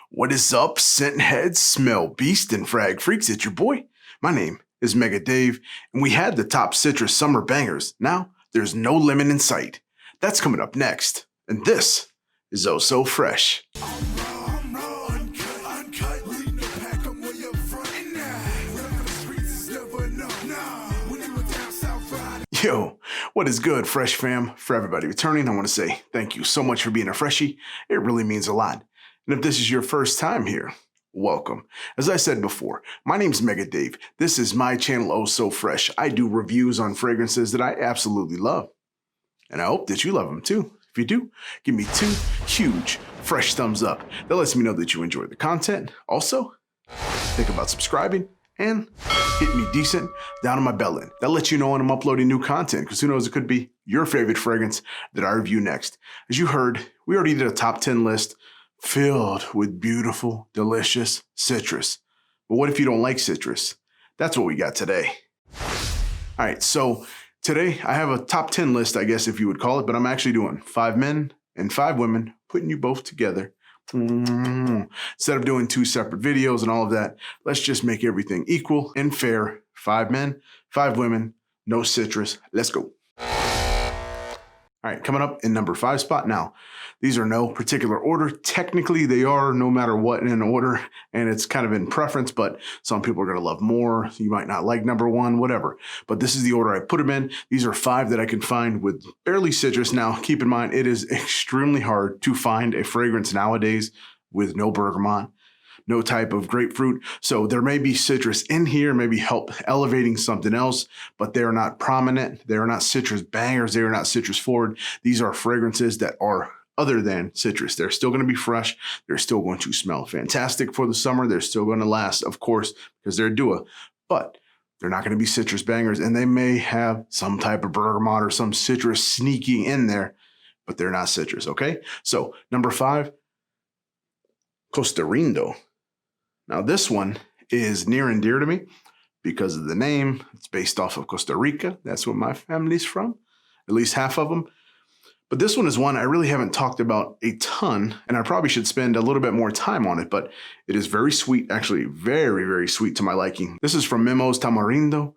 What is up, scent heads, smell beast, and frag freaks? It's your boy. My name is Mega Dave, and we had the top citrus summer bangers. Now there's no limit in sight. That's coming up next, and this is Oh So Fraiche. Yo, what is good, Fresh fam? For everybody returning, I want to say thank you so much for being a freshie. It really means a lot. And if this is your first time here, welcome. As I said before, my name's Mega Dave. This is my channel, Oh So Fraiche. I do reviews on fragrances that I absolutely love. And I hope that you love them too. If you do, give me 2 huge, fresh thumbs up. That lets me know that you enjoy the content. Also, think about subscribing and hit me decent down on my bell end. That lets you know when I'm uploading new content, because who knows, it could be your favorite fragrance that I review next. As you heard, we already did a top 10 list filled with beautiful, delicious citrus. But what if you don't like citrus? That's what we got today. All right, so today I have a top 10 list, I guess if you would call it, but I'm actually doing 5 men and 5 women, putting you both together. Instead of doing 2 separate videos and all of that, let's just make everything equal and fair. 5 men, 5 women, no citrus. Let's go. All right, coming up in number 5 spot. Now, these are no particular order. Technically, they are no matter what in order, and it's kind of in preference, but some people are going to love more. You might not like number 1, whatever. But this is the order I put them in. These are 5 that I can find with barely citrus. Now, keep in mind, it is extremely hard to find a fragrance nowadays with no bergamot, no type of grapefruit. So there may be citrus in here, maybe help elevating something else, but they are not prominent. They are not citrus bangers. They are not citrus forward. These are fragrances that are other than citrus. They're still going to be fresh. They're still going to smell fantastic for the summer. They're still going to last, of course, because they're Dua, but they're not going to be citrus bangers, and they may have some type of bergamot or some citrus sneaking in there, but they're not citrus, okay? So number 5, COSTARINDO. Now, this one is near and dear to me because of the name. It's based off of Costa Rica. That's where my family's from, at least half of them. But this one is one I really haven't talked about a ton, and I probably should spend a little bit more time on it, but it is very sweet, actually very, very sweet to my liking. This is from Memo's Tamarindo,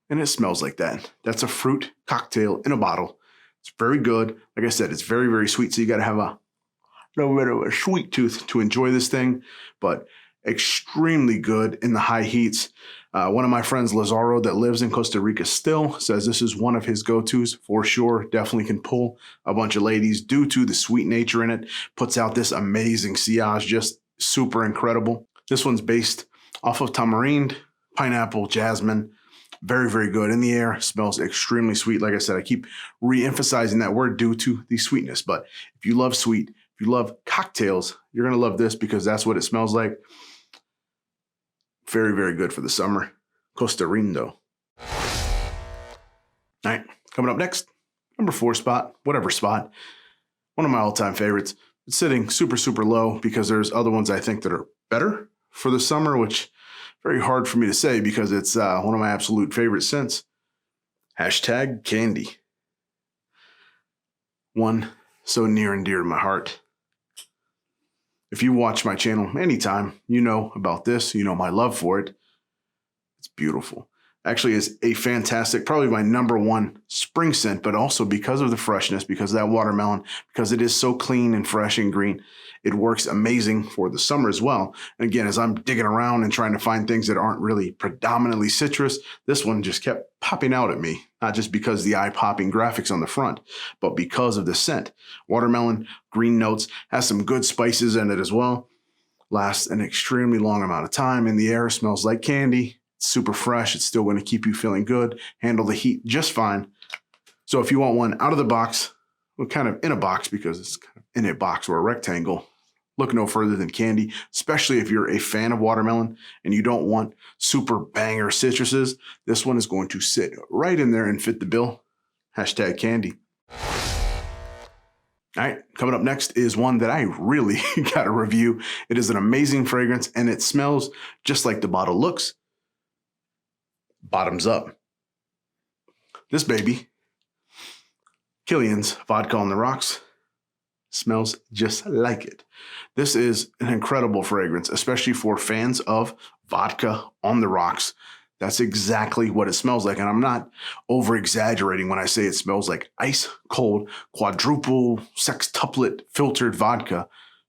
and it smells like that. That's a fruit cocktail in a bottle. It's very good. Like I said, it's very, very sweet, so you got to have a little bit of a sweet tooth to enjoy this thing, but extremely good in the high heats. One of my friends, Lazaro, that lives in Costa Rica still, says this is one of his go-tos for sure. Definitely can pull a bunch of ladies due to the sweet nature in it. Puts out this amazing sillage, just super incredible. This one's based off of tamarind, pineapple, jasmine. Very, very good in the air. Smells extremely sweet. Like I said, I keep re-emphasizing that word due to the sweetness. But if you love sweet, if you love cocktails, you're going to love this because that's what it smells like. Very, very good for the summer. COSTARINDO. All right, coming up next, number 4 spot, whatever spot. One of my all-time favorites. It's sitting super, super low because there's other ones I think that are better for the summer, which very hard for me to say because it's one of my absolute favorite scents. #candy. One so near and dear to my heart. If you watch my channel anytime, you know about this. You know my love for it. It's beautiful. Actually, it's a fantastic, probably my number 1 spring scent, but also because of the freshness, because of that watermelon, because it is so clean and fresh and green, it works amazing for the summer as well. And again, as I'm digging around and trying to find things that aren't really predominantly citrus, this one just kept popping out at me, not just because of the eye-popping graphics on the front, but because of the scent. Watermelon, green notes, has some good spices in it as well. Lasts an extremely long amount of time in the air, smells like candy. Super fresh. It's still going to keep you feeling good, handle the heat just fine. So if you want one out of the box, well, kind of in a box because it's kind of in a box or a rectangle, look no further than candy, especially if you're a fan of watermelon and you don't want super banger citruses. This one is going to sit right in there and fit the bill. #candy. All right, coming up next is one that I really got to review. It is an amazing fragrance and it smells just like the bottle looks. Bottoms up. This baby, Killian's Vodka on the Rocks, smells just like it. This is an incredible fragrance, especially for fans of vodka on the rocks. That's exactly what it smells like. And I'm not over exaggerating when I say it smells like ice cold, quadruple sextuplet filtered vodka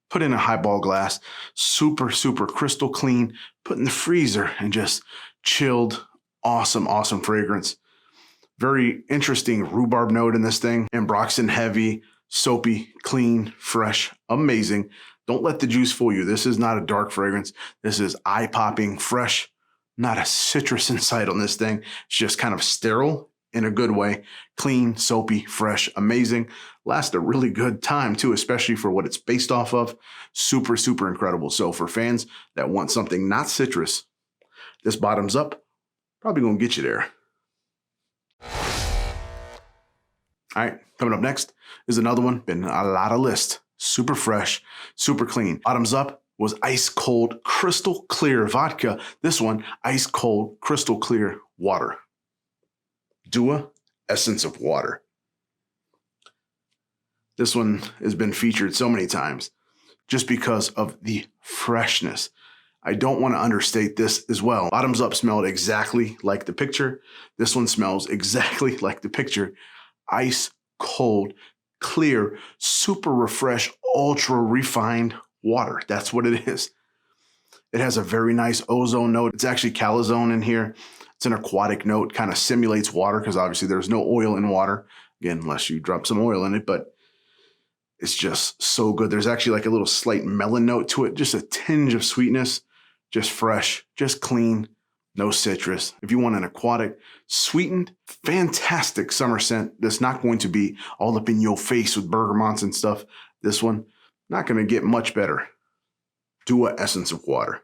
put in a highball glass, super, super crystal clean, put in the freezer and just chilled. Awesome, awesome fragrance. Very interesting rhubarb note in this thing. Ambroxan heavy, soapy, clean, fresh, amazing. Don't let the juice fool you. This is not a dark fragrance. This is eye-popping, fresh, not a citrus in sight on this thing. It's just kind of sterile in a good way. Clean, soapy, fresh, amazing. Lasts a really good time too, especially for what it's based off of. Super, super incredible. So for fans that want something not citrus, this bottoms up, probably gonna get you there. All right, coming up next is another one, been a lot of lists. Super fresh, super clean. Bottoms up was ice cold, crystal clear vodka. This one, ice cold, crystal clear water. Dua Essence of Water. This one has been featured so many times just because of the freshness. I don't want to understate this as well. Bottoms up smelled exactly like the picture. This one smells exactly like the picture. Ice cold, clear, super refresh, ultra refined water. That's what it is. It has a very nice ozone note. It's actually chalazone in here. It's an aquatic note, kind of simulates water because obviously there's no oil in water. Again, unless you drop some oil in it, but it's just so good. There's actually like a little slight melon note to it, just a tinge of sweetness, just fresh, just clean, no citrus. If you want an aquatic, sweetened, fantastic summer scent that's not going to be all up in your face with bergamots and stuff, this one, not going to get much better. Dua Essence of Water.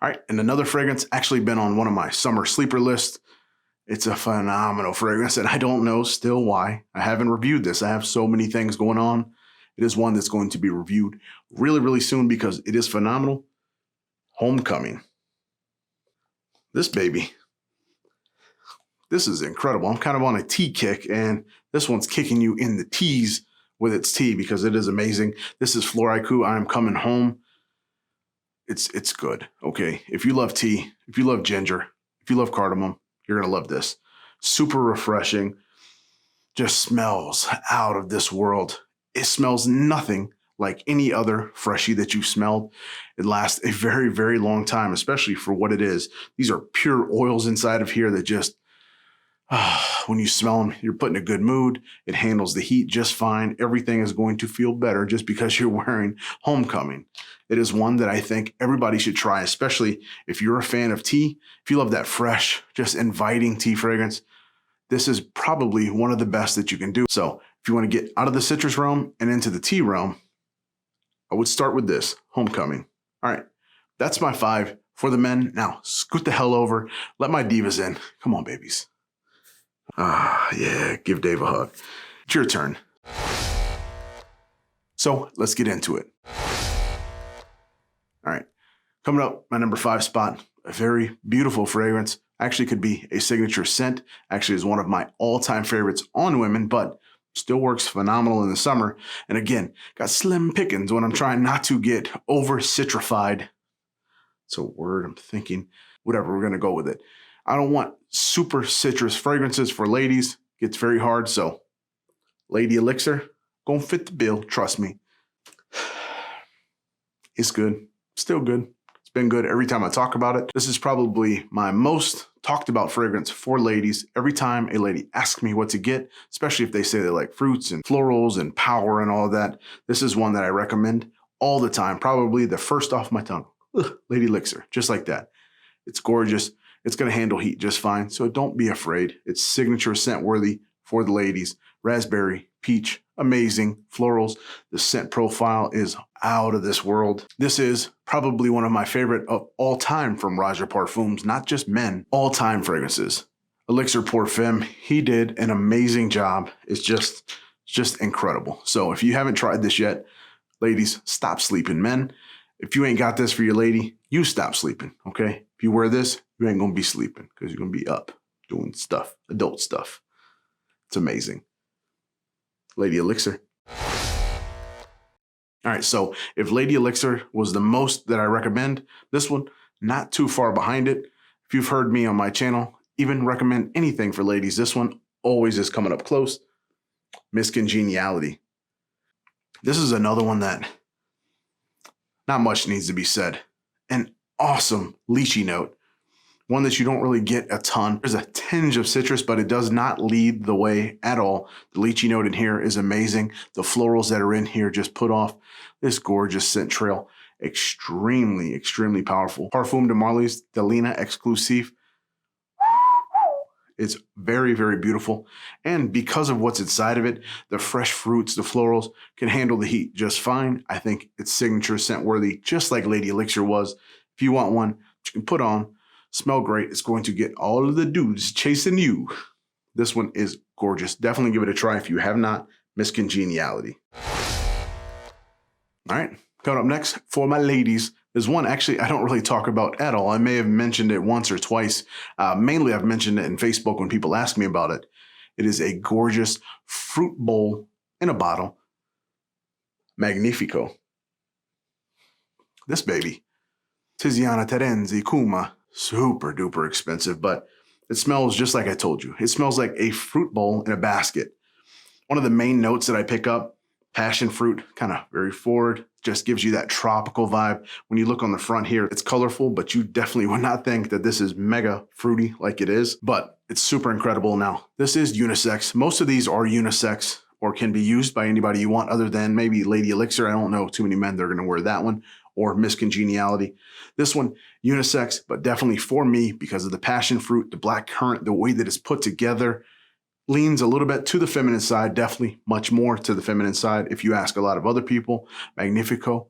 All right, and another fragrance actually been on one of my summer sleeper lists. It's a phenomenal fragrance, and I don't know still why. I haven't reviewed this. I have so many things going on. It is one that's going to be reviewed really, really soon because it is phenomenal. Homecoming. This baby. This is incredible. I'm kind of on a tea kick, and this one's kicking you in the teas with its tea because it is amazing. This is Floricu. I'm coming home. It's good, okay? If you love tea, if you love ginger, if you love cardamom, you're going to love this. Super refreshing. Just smells out of this world. It smells nothing like any other freshie that you've smelled. It lasts a very, very long time, especially for what it is. These are pure oils inside of here that just, when you smell them, you're put in a good mood. It handles the heat just fine. Everything is going to feel better just because you're wearing Homecoming. It is one that I think everybody should try, especially if you're a fan of tea. If you love that fresh, just inviting tea fragrance, this is probably one of the best that you can do. So if you want to get out of the citrus realm and into the tea realm, I would start with this, Homecoming. All right, that's my 5 for the men. Now, scoot the hell over. Let my divas in. Come on, babies. Yeah, give Dave a hug. It's your turn. So let's get into it. All right, coming up, my number 5 spot, a very beautiful fragrance. Actually could be a signature scent. Actually is one of my all-time favorites on women, but still works phenomenal in the summer. And again, got slim pickings when I'm trying not to get over citrified. It's a word I'm thinking. Whatever, we're going to go with it. I don't want super citrus fragrances for ladies. Gets very hard, so Lady Elixir, gonna fit the bill, trust me. It's good, still good. It's been good every time I talk about it. This is probably my most talked about fragrance for ladies. Every time a lady asks me what to get, especially if they say they like fruits and florals and power and all that, this is one that I recommend all the time. Probably the first off my tongue. Ugh, Lady Elixir, just like that. It's gorgeous. It's going to handle heat just fine, so don't be afraid. It's signature scent worthy for the ladies. Raspberry, peach, amazing. Florals, the scent profile is out of this world. This is probably one of my favorite of all time from Raja Parfums, not just men, all time fragrances. Elixir Pour Femme, he did an amazing job. It's just incredible. So if you haven't tried this yet, ladies, stop sleeping. Men, if you ain't got this for your lady, you stop sleeping, okay? If you wear this, you ain't gonna be sleeping because you're gonna be up doing stuff, adult stuff. It's amazing. Lady Elixir. All right, so if Lady Elixir was the most that I recommend, this one, not too far behind it. If you've heard me on my channel, even recommend anything for ladies, this one always is coming up close. Miss Congeniality. This is another one that not much needs to be said. An awesome lychee note. One that you don't really get a ton. There's a tinge of citrus, but it does not lead the way at all. The lychee note in here is amazing. The florals that are in here just put off this gorgeous scent trail. Extremely, extremely powerful. Parfum de Marly's Delina Exclusive. It's very, very beautiful. And because of what's inside of it, the fresh fruits, the florals can handle the heat just fine. I think it's signature scent worthy, just like Lady Elixir was. If you want one, you can put on, smell great. It's going to get all of the dudes chasing you. This one is gorgeous. Definitely give it a try if you have not. Miss Congeniality. All right, coming up next for my ladies is one actually I don't really talk about at all. I may have mentioned it once or twice. Mainly I've mentioned it in Facebook when people ask me about it. It is a gorgeous fruit bowl in a bottle. Magnifico. This baby. Tiziana Terenzi Kuma. Super duper expensive, but it smells just like I told you. It smells like a fruit bowl in a basket. One of the main notes that I pick up, passion fruit, kind of very forward, just gives you that tropical vibe. When you look on the front here, it's colorful, but you definitely would not think that this is mega fruity like it is, but it's super incredible. Now, this is unisex. Most of these are unisex or can be used by anybody you want other than maybe Lady Elixir. I don't know too many men that are going to wear that one, or Miss Congeniality. This one, unisex, but definitely for me because of the passion fruit, the black currant, the way that it's put together, leans a little bit to the feminine side, definitely much more to the feminine side. If you ask a lot of other people, Magnifico,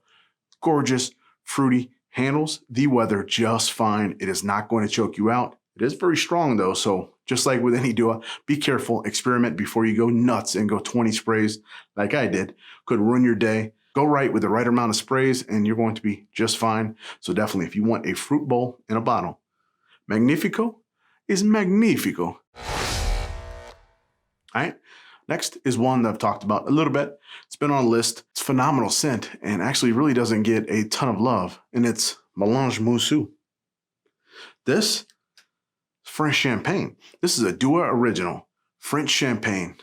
gorgeous, fruity, handles the weather just fine. It is not going to choke you out. It is very strong though, so just like with any Dua, be careful, experiment before you go nuts and go 20 sprays like I did. Could ruin your day. Go right with the right amount of sprays and you're going to be just fine. So definitely if you want a fruit bowl in a bottle, Magnifico is Magnifico. All right, next is one that I've talked about a little bit. It's been on a list. It's phenomenal scent and actually really doesn't get a ton of love, and it's Melange MOUSSEAUX. This is French champagne. This is a Dua original, French champagne.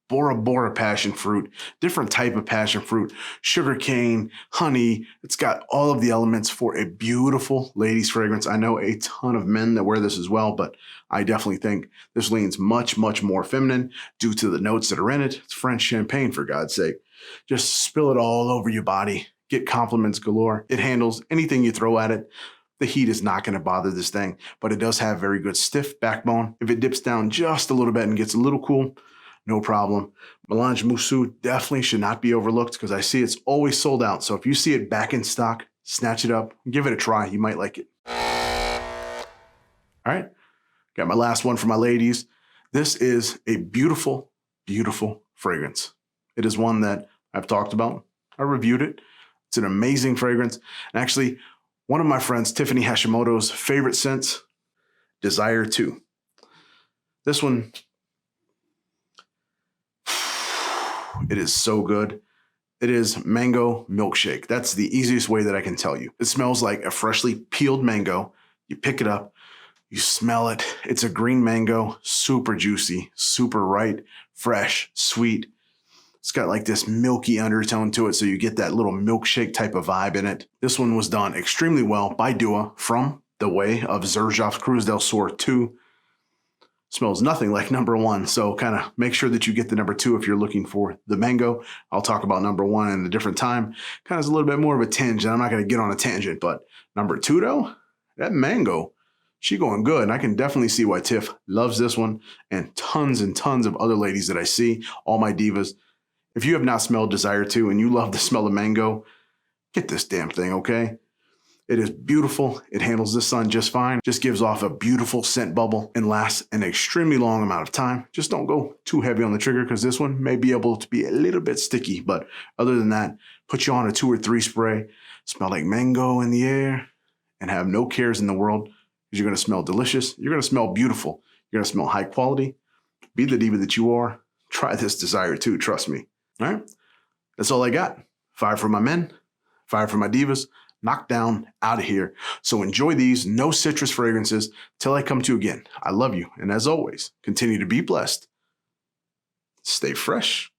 Bora Bora passion fruit, different type of passion fruit, sugar cane, honey. It's got all of the elements for a beautiful ladies fragrance. I know a ton of men that wear this as well, but I definitely think this leans much, much more feminine due to the notes that are in it. It's French champagne, for God's sake. Just spill it all over your body. Get compliments galore. It handles anything you throw at it. The heat is not going to bother this thing, but it does have very good stiff backbone. If it dips down just a little bit and gets a little cool, no problem. Melange MOUSSEAUX definitely should not be overlooked because I see it's always sold out. So if you see it back in stock, snatch it up, give it a try. You might like it. All right, got my last one for my ladies. This is a beautiful, beautiful fragrance. It is one that I've talked about. I reviewed it. It's an amazing fragrance. And actually, one of my friends, Tiffany Hashimoto's favorite scents, Desire 2. This one, it is so good. It is mango milkshake. That's the easiest way that I can tell you. It smells like a freshly peeled mango. You pick it up, you smell it. It's a green mango, super juicy, super ripe, fresh, sweet. It's got like this milky undertone to it, so you get that little milkshake type of vibe in it. This one was done extremely well by Dua from the way of Xerjoff's Cruz del Sur 2. Smells nothing like number 1, so kind of make sure that you get the number 2 if you're looking for the mango. I'll talk about number 1 in a different time. Kind of is a little bit more of a tinge, and I'm not going to get on a tangent, but number 2 though, that mango, she going good, and I can definitely see why Tiff loves this one, and tons of other ladies that I see, all my divas. If you have not smelled Desire 2 and you love the smell of mango, get this damn thing, okay? It is beautiful. It handles the sun just fine. Just gives off a beautiful scent bubble and lasts an extremely long amount of time. Just don't go too heavy on the trigger because this one may be able to be a little bit sticky. But other than that, put you on a 2 or 3 spray, smell like mango in the air, and have no cares in the world because you're going to smell delicious. You're going to smell beautiful. You're going to smell high quality. Be the diva that you are. try this desire too, trust me. All right, that's all I got. 5 for my men, 5 for my divas, knocked down, out of here. So enjoy these no citrus fragrances till I come to you again. I love you, and as always, continue to be blessed. Stay fresh.